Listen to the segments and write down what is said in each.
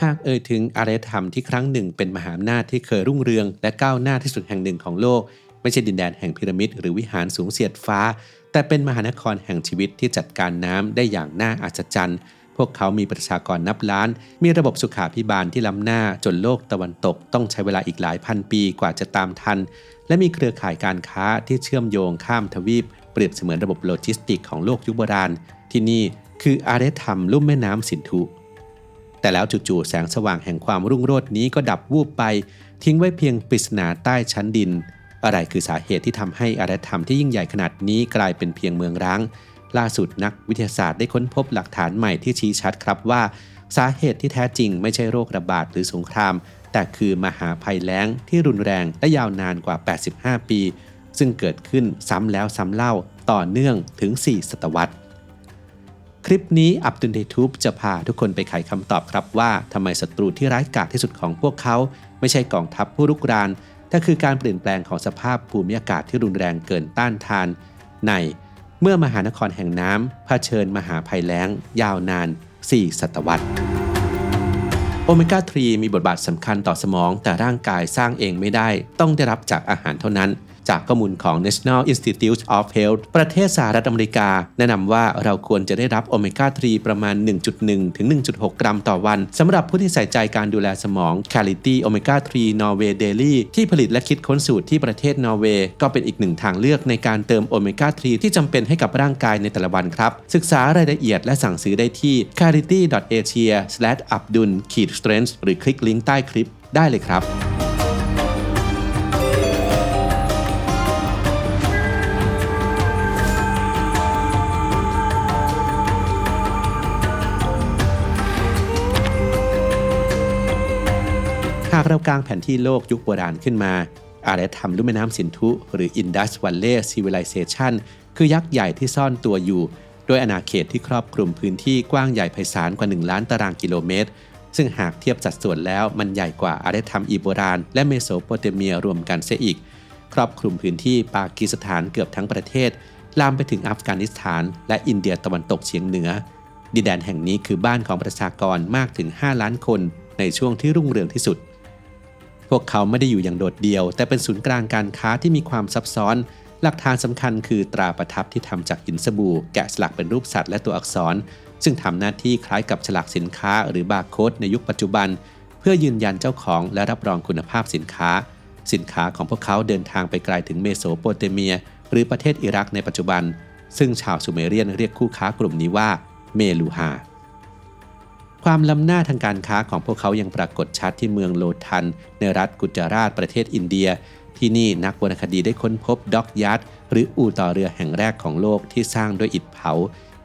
หากถึงอารยธรรมที่ครั้งหนึ่งเป็นมหาอำนาจที่เคยรุ่งเรืองและก้าวหน้าที่สุดแห่งหนึ่งของโลกไม่ใช่ดินแดนแห่งพีระมิดหรือวิหารสูงเสียดฟ้าแต่เป็นมหานครแห่งชีวิตที่จัดการน้ำได้อย่างน่าอัศจรรย์พวกเขามีประชากรนับล้านมีระบบสุขาภิบาลที่ล้ำหน้าจนโลกตะวันตกต้องใช้เวลาอีกหลายพันปีกว่าจะตามทันและมีเครือข่ายการค้าที่เชื่อมโยงข้ามทวีปเปรียบเสมือนระบบโลจิสติกของโลกยุคโบราณที่นี่คืออารยธรรมลุ่มแม่น้ำสินธุแต่แล้วจู่ๆแสงสว่างแห่งความรุ่งโรจน์นี้ก็ดับวูบไปทิ้งไว้เพียงปริศนาใต้ชั้นดินอะไรคือสาเหตุที่ทำให้อารยธรรมที่ยิ่งใหญ่ขนาดนี้กลายเป็นเพียงเมืองร้างล่าสุดนักวิทยาศาสตร์ได้ค้นพบหลักฐานใหม่ที่ชี้ชัดครับว่าสาเหตุที่แท้จริงไม่ใช่โรคระบาดหรือสงครามแต่คือมหาภัยแล้งที่รุนแรงและยาวนานกว่า85ปีซึ่งเกิดขึ้นซ้ำแล้วซ้ำเล่าต่อเนื่องถึง4ศตวรรษคลิปนี้อับดุลเดทูบจะพาทุกคนไปไขคำตอบครับว่าทำไมศัตรูที่ร้ายกาจที่สุดของพวกเขาไม่ใช่กองทัพผู้รุกรานแต่คือการเปลี่ยนแปลงของสภาพภูมิอากาศที่รุนแรงเกินต้านทานในเมื่อมหานครแห่งน้ำเผชิญมหาภัยแล้งยาวนาน4ศตวรรษโอเมก้า 3 มีบทบาทสำคัญต่อสมองแต่ร่างกายสร้างเองไม่ได้ต้องได้รับจากอาหารเท่านั้นจากข้อมูลของ National Institute of Health ประเทศสหรัฐอเมริกาแนะนำว่าเราควรจะได้รับโอเมก้า 3 ประมาณ 1.1 ถึง 1.6 กรัมต่อวันสำหรับผู้ที่ใส่ใจการดูแลสมอง Quality Omega 3 Norway Daily ที่ผลิตและคิดค้นสูตรที่ประเทศนอร์เวย์ก็เป็นอีกหนึ่งทางเลือกในการเติมโอเมก้า 3 ที่จำเป็นให้กับร่างกายในแต่ละวันครับศึกษารายละเอียดและสั่งซื้อได้ที่ quality.asia/abdul-strength หรือคลิกลิงก์ใต้คลิปได้เลยครับหากเรากางแผนที่โลกยุคโบราณขึ้นมาอารยธรรมลุ่มแม่น้ำสินธุหรือ Indus Valley Civilization คือยักษ์ใหญ่ที่ซ่อนตัวอยู่โดยอาณาเขตที่ครอบคลุมพื้นที่กว้างใหญ่ไพศาลกว่า1ล้านตารางกิโลเมตรซึ่งหากเทียบสัดส่วนแล้วมันใหญ่กว่าอารยธรรมอียิปต์โบราณและเมโสโปเตเมียรวมกันเสียอีกครอบคลุมพื้นที่ปากีสถานเกือบทั้งประเทศลามไปถึงอัฟกานิสถานและอินเดียตะวันตกเฉียงเหนือดินแดนแห่งนี้คือบ้านของประชากรมากถึง5ล้านคนในช่วงที่รุ่งเรืองที่สุดพวกเขาไม่ได้อยู่อย่างโดดเดี่ยวแต่เป็นศูนย์กลางการค้าที่มีความซับซ้อนหลักฐานสำคัญคือตราประทับที่ทำจากหินสบู่แกะสลักเป็นรูปสัตว์และตัวอักษรซึ่งทำหน้าที่คล้ายกับฉลากสินค้าหรือบาร์โค้ดในยุคปัจจุบันเพื่อยืนยันเจ้าของและรับรองคุณภาพสินค้าของพวกเขาเดินทางไปไกลถึงเมโสโปเตเมียหรือประเทศอิรักในปัจจุบันซึ่งชาวซูเมเรียนเรียกคู่ค้ากลุ่มนี้ว่าเมลูฮาความล้ำหน้าทางการค้าของพวกเขายังปรากฏชัดที่เมืองโลทันในรัฐกุจจาราตประเทศอินเดียที่นี่นักวรรณคดีได้ค้นพบด็อกยัร์ดหรืออู่ต่อเรือแห่งแรกของโลกที่สร้างด้วยอิฐเผา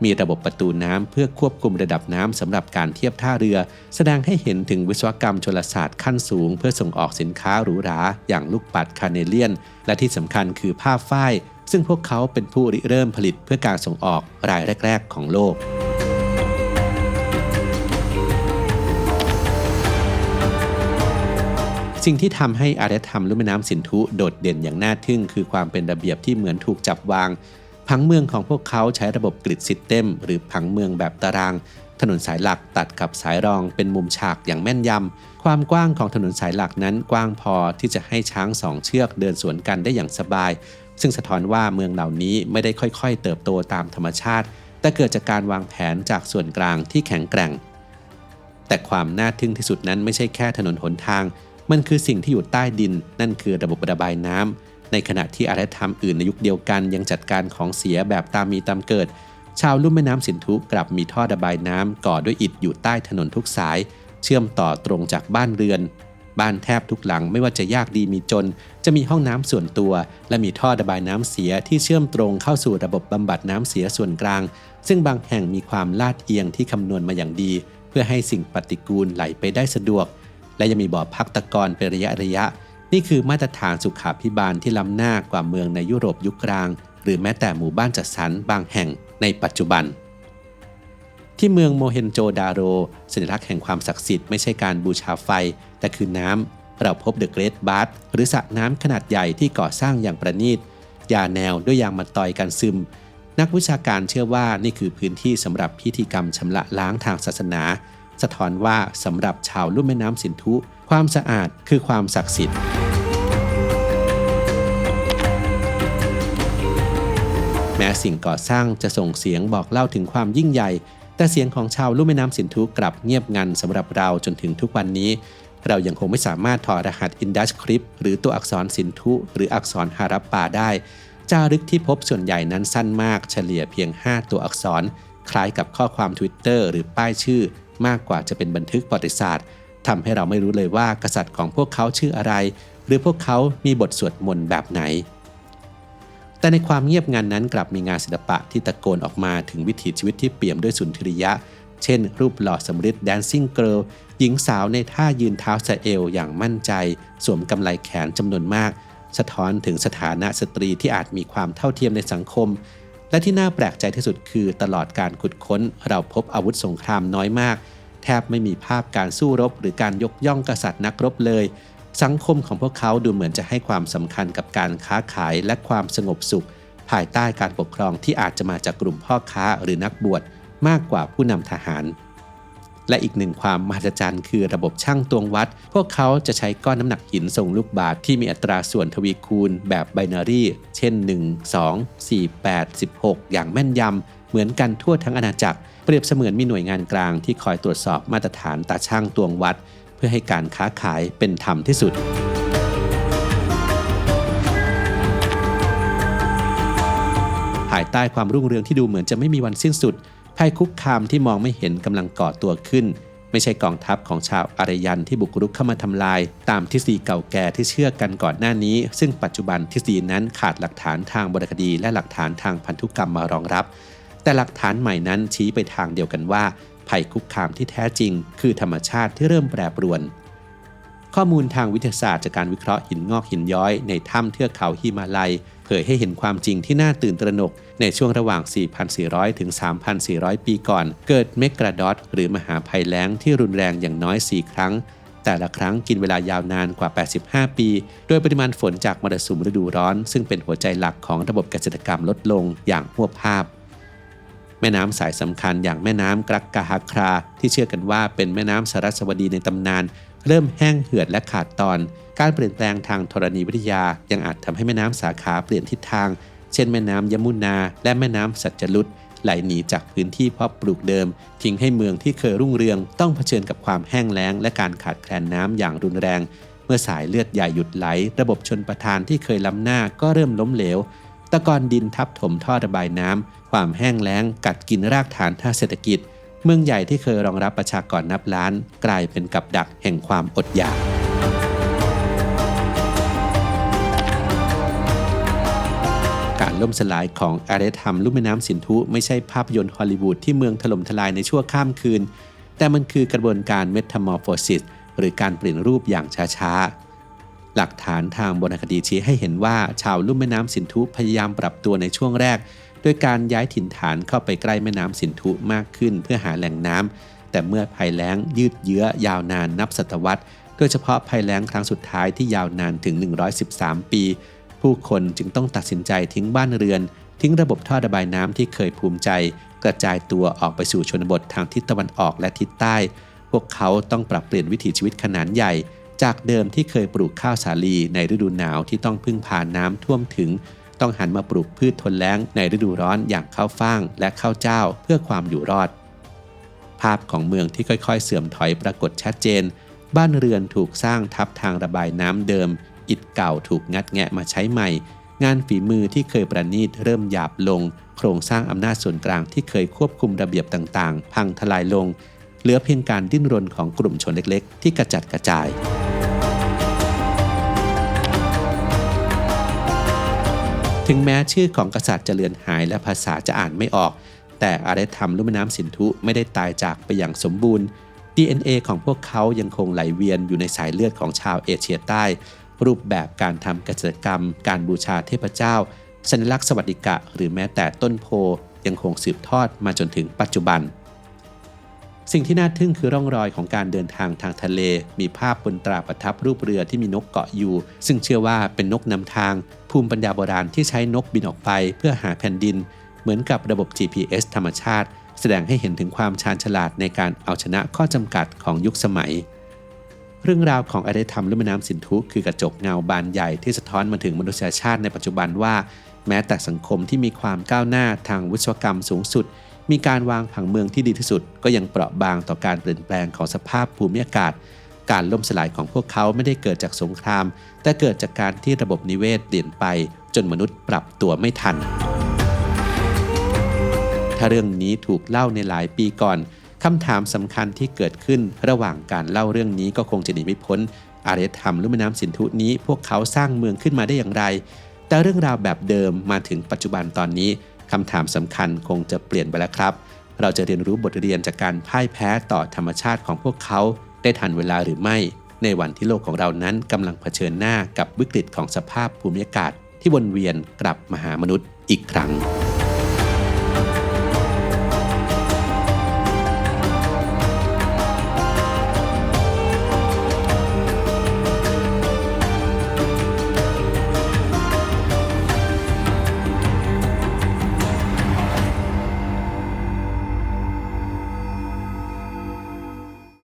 มีระบบประตูน้ำเพื่อควบคุมระดับน้ำสำหรับการเทียบท่าเรือแสดงให้เห็นถึงวิศวกรรมชลศาสตร์ขั้นสูงเพื่อส่งออกสินค้าหรูหราอย่างลูกปัดคาเนเลียนและที่สำคัญคือผ้าฝ้ายซึ่งพวกเขาเป็นผู้ริเริ่มผลิตเพื่อการส่งออกรายแรกๆของโลกสิ่งที่ทำให้อารยธรรมลุ่มแม่น้ำสินธุโดดเด่นอย่างน่าทึ่งคือความเป็นระเบียบที่เหมือนถูกจับวางผังเมืองของพวกเขาใช้ระบบกริดซิสเต็มหรือผังเมืองแบบตารางถนนสายหลักตัดกับสายรองเป็นมุมฉากอย่างแม่นยำความกว้างของถนนสายหลักนั้นกว้างพอที่จะให้ช้าง2เชือกเดินสวนกันได้อย่างสบายซึ่งสะท้อนว่าเมืองเหล่านี้ไม่ได้ค่อยๆเติบโตตามธรรมชาติแต่เกิดจากการวางแผนจากส่วนกลางที่แข็งแกร่งแต่ความน่าทึ่งที่สุดนั้นไม่ใช่แค่ถนนหนทางมันคือสิ่งที่อยู่ใต้ดินนั่นคือระบบระบายน้ำในขณะที่อารยธรรมอื่นในยุคเดียวกันยังจัดการของเสียแบบตามมีตามเกิดชาวลุ่มแม่น้ำสินธุกลับมีท่อระบายน้ำก่อด้วยอิฐอยู่ใต้ถนนทุกสายเชื่อมต่อตรงจากบ้านเรือนบ้านแทบทุกหลังไม่ว่าจะยากดีมีจนจะมีห้องน้ำส่วนตัวและมีท่อระบายน้ำเสียที่เชื่อมตรงเข้าสู่ระบบบำบัดน้ำเสียส่วนกลางซึ่งบางแห่งมีความลาดเอียงที่คำนวณมาอย่างดีเพื่อให้สิ่งปฏิกูลไหลไปได้สะดวกและยังมีบ่อพักตะกอนเป็นระยะนี่คือมาตรฐานสุขาภิบาลที่ล้ำหน้ากว่าเมืองในยุโรปยุคกลางหรือแม้แต่หมู่บ้านจัดสรรบางแห่งในปัจจุบันที่เมืองโมเฮนโจดาโรสัญลักษณ์แห่งความศักดิ์สิทธิ์ไม่ใช่การบูชาไฟแต่คือน้ำเราพบเดอะเกรทบาธหรือสระน้ำขนาดใหญ่ที่ก่อสร้างอย่างประณีตยาแนวด้วยยางมะตอยกันซึมนักวิชาการเชื่อว่านี่คือพื้นที่สำหรับพิธีกรรมชำระล้างทางศาสนา สะท้อนว่าสำหรับชาวลุ่มแม่น้ำสินธุความสะอาดคือความศักดิ์สิทธิ์แม้สิ่งก่อสร้างจะส่งเสียงบอกเล่าถึงความยิ่งใหญ่แต่เสียงของชาวลุ่มแม่น้ำสินธุกลับเงียบงันสำหรับเราจนถึงทุกวันนี้เรายังคงไม่สามารถถอดรหัสอินดัสคริปต์หรือตัวอักษรสินธุหรืออักษรฮารัปปาได้จารึกที่พบส่วนใหญ่นั้นสั้นมากเฉลี่ยเพียง5ตัวอักษรคล้ายกับข้อความ Twitter หรือป้ายชื่อมากกว่าจะเป็นบันทึกประวัติศาสตร์ทำให้เราไม่รู้เลยว่ากษัตริย์ของพวกเขาชื่ออะไรหรือพวกเขามีบทสวดมนต์แบบไหนแต่ในความเงียบงันนั้นกลับมีงานศิลปะที่ตะโกนออกมาถึงวิถีชีวิตที่เปี่ยมด้วยสุนทรียะเช่นรูปหล่อสำริด Dancing Girl หญิงสาวในท่ายืนเท้าสะเอวอย่างมั่นใจสวมกำไลแขนจำนวนมากสะท้อนถึงสถานะสตรีที่อาจมีความเท่าเทียมในสังคมและที่น่าแปลกใจที่สุดคือตลอดการขุดค้นเราพบอาวุธสงครามน้อยมากแทบไม่มีภาพการสู้รบหรือการยกย่องกษัตริย์นักรบเลยสังคมของพวกเขาดูเหมือนจะให้ความสำคัญกับการค้าขายและความสงบสุขภายใต้การปกครองที่อาจจะมาจากกลุ่มพ่อค้าหรือนักบวชมากกว่าผู้นำทหารและอีกหนึ่งความมหัศจรรย์คือระบบชั่งตวงวัดพวกเขาจะใช้ก้อนน้ำหนักหินทรงลูกบาศก์ที่มีอัตราส่วนทวีคูณแบบไบนารีเช่น1 2 4 8 16อย่างแม่นยำเหมือนกันทั่วทั้งอาณาจักรเปรียบเสมือนมีหน่วยงานกลางที่คอยตรวจสอบมาตรฐานตาชั่งตวงวัดเพื่อให้การค้าขายเป็นธรรมที่สุดภายใต้ความรุ่งเรืองที่ดูเหมือนจะไม่มีวันสิ้นสุดภัยคุกคามที่มองไม่เห็นกำลังก่อตัวขึ้นไม่ใช่กองทัพของชาวอารยันที่บุกรุกเข้ามาทำลายตามทฤษฎีเก่าแก่ที่เชื่อกันก่อนหน้านี้ซึ่งปัจจุบันทฤษฎีนั้นขาดหลักฐานทางโบราณคดีและหลักฐานทางพันธุกรรมมารองรับแต่หลักฐานใหม่นั้นชี้ไปทางเดียวกันว่าภัยคุกคามที่แท้จริงคือธรรมชาติที่เริ่มแปรปรวนข้อมูลทางวิทยาศาสตร์จากการวิเคราะห์หินงอกหินย้อยในถ้ำเทือกเขาฮิมาลัยเผยให้เห็นความจริงที่น่าตื่นตระหนกในช่วงระหว่าง 4,400 ถึง 3,400 ปีก่อนเกิดเมกราดอสหรือมหาภัยแล้งที่รุนแรงอย่างน้อย 4 ครั้งแต่ละครั้งกินเวลายาวนานกว่า 85 ปีโดยปริมาณฝนจากมรสุมฤดูร้อนซึ่งเป็นหัวใจหลักของระบบเกษตรกรรมลดลงอย่างหวบภาพแม่น้ำสายสำคัญอย่างแม่น้ำกรักกะฮักคราที่เชื่อกันว่าเป็นแม่น้ำสรัสวดีในตำนานเริ่มแห้งเหือดและขาดตอนการเปลี่ยนแปลงทางธรณีวิทยายังอาจทำให้แม่น้ำสาขาเปลี่ยนทิศทางเช่นแม่น้ำยมุนาและแม่น้ำสัจลุตไหลหนีจากพื้นที่เพาะปลูกเดิมทิ้งให้เมืองที่เคยรุ่งเรืองต้องเผชิญกับความแห้งแล้งและการขาดแคลนน้ำอย่างรุนแรงเมื่อสายเลือดใหญ่หยุดไหลระบบชลประทานที่เคยล้ำหน้าก็เริ่มล้มเหลวตะกอนดินทับถมท่อระบายน้ำความแห้งแล้งกัดกินรากฐานทางเศรษฐกิจเมืองใหญ่ที่เคยรองรับประชากรนับล้านกลายเป็นกับดักแห่งความอดอยากการล่มสลายของอารยธรรมลุ่มแม่น้ำสินธุไม่ใช่ภาพยนตร์ฮอลลีวูดที่เมืองถล่มทลายในชั่วข้ามคืนแต่มันคือกระบวนการเมทามอร์โฟซิสหรือการเปลี่ยนรูปอย่างช้าๆหลักฐานทางโบราณคดีชี้ให้เห็นว่าชาวลุ่มแม่น้ำสินธุพยายามปรับตัวในช่วงแรกโดยการย้ายถิ่นฐานเข้าไปใกล้แม่น้ำสินธุมากขึ้นเพื่อหาแหล่งน้ำแต่เมื่อภัยแล้งยืดเยื้อยาวนานนับศตวรรษโดยเฉพาะภัยแล้งครั้งสุดท้ายที่ยาวนานถึง113 ปีผู้คนจึงต้องตัดสินใจทิ้งบ้านเรือนทิ้งระบบท่อระบายน้ำที่เคยภูมิใจกระจายตัวออกไปสู่ชนบททางทิศตะวันออกและทิศใต้พวกเขาต้องปรับเปลี่ยนวิถีชีวิตขนาดใหญ่จากเดิมที่เคยปลูกข้าวสาลีในฤดูหนาวที่ต้องพึ่งพาน้ำท่วมถึงต้องหันมาปลูกพืชทนแล้งในฤดูร้อนอย่างข้าวฟ่างและข้าวเจ้าเพื่อความอยู่รอดภาพของเมืองที่ค่อยๆเสื่อมถอยปรากฏชัดเจนบ้านเรือนถูกสร้างทับทางระบายน้ำเดิมอิฐเก่าถูกงัดแงะมาใช้ใหม่งานฝีมือที่เคยประณีตเริ่มหยาบลงโครงสร้างอำนาจส่วนกลางที่เคยควบคุมระเบียบต่างๆพังทลายลงเหลือเพียงการดิ้นรนของกลุ่มชนเล็กๆที่กระจัดกระจายถึงแม้ชื่อของกษัตริย์จะเลือนหายและภาษาจะอ่านไม่ออกแต่อารยธรรมลุ่มแม่น้ำสินธุไม่ได้ตายจากไปอย่างสมบูรณ์ DNA ของพวกเขายังคงไหลเวียนอยู่ในสายเลือดของชาวเอเชียใต้รูปแบบการทำเกษตรกรรมการบูชาเทพเจ้าสัญลักษณ์สวัสดิกะหรือแม้แต่ต้นโพยังคงสืบทอดมาจนถึงปัจจุบันสิ่งที่น่าทึ่งคือร่องรอยของการเดินทางทางทะเลมีภาพบนตราประทับรูปเรือที่มีนกเกาะอยู่ซึ่งเชื่อว่าเป็นนกนำทางภูมิปัญญาโบราณที่ใช้นกบินออกไปเพื่อหาแผ่นดินเหมือนกับระบบ GPS ธรรมชาติ แสดงให้เห็นถึงความชาญฉลาดในการเอาชนะข้อจำกัดของยุคสมัยเรื่องราวของอารยธรรมลุ่มแม่น้ำสินธุคือกระจกเงาบานใหญ่ที่สะท้อนมาถึงมนุษยชาติในปัจจุบันว่าแม้แต่สังคมที่มีความก้าวหน้าทางวิศวกรรมสูงสุดมีการวางผังเมืองที่ดีที่สุดก็ยังเปราะบางต่อการเปลี่ยนแปลงของสภาพภูมิอากาศการล่มสลายของพวกเขาไม่ได้เกิดจากสงครามแต่เกิดจากการที่ระบบนิเวศเปลี่ยนไปจนมนุษย์ปรับตัวไม่ทันถ้าเรื่องนี้ถูกเล่าในหลายปีก่อนคำถามสำคัญที่เกิดขึ้นระหว่างการเล่าเรื่องนี้ก็คงจะหนีไม่พ้นอารยธรรมลุ่มแม่น้ำสินธุนี้พวกเขาสร้างเมืองขึ้นมาได้อย่างไรแต่เรื่องราวแบบเดิมมาถึงปัจจุบันตอนนี้คำถามสำคัญคงจะเปลี่ยนไปแล้วครับเราจะเรียนรู้บทเรียนจากการพ่ายแพ้ต่อธรรมชาติของพวกเขาได้ทันเวลาหรือไม่ในวันที่โลกของเรานั้นกำลังเผชิญหน้ากับวิกฤตของสภาพภูมิอากาศที่วนเวียนกลับมาหามนุษย์อีกครั้ง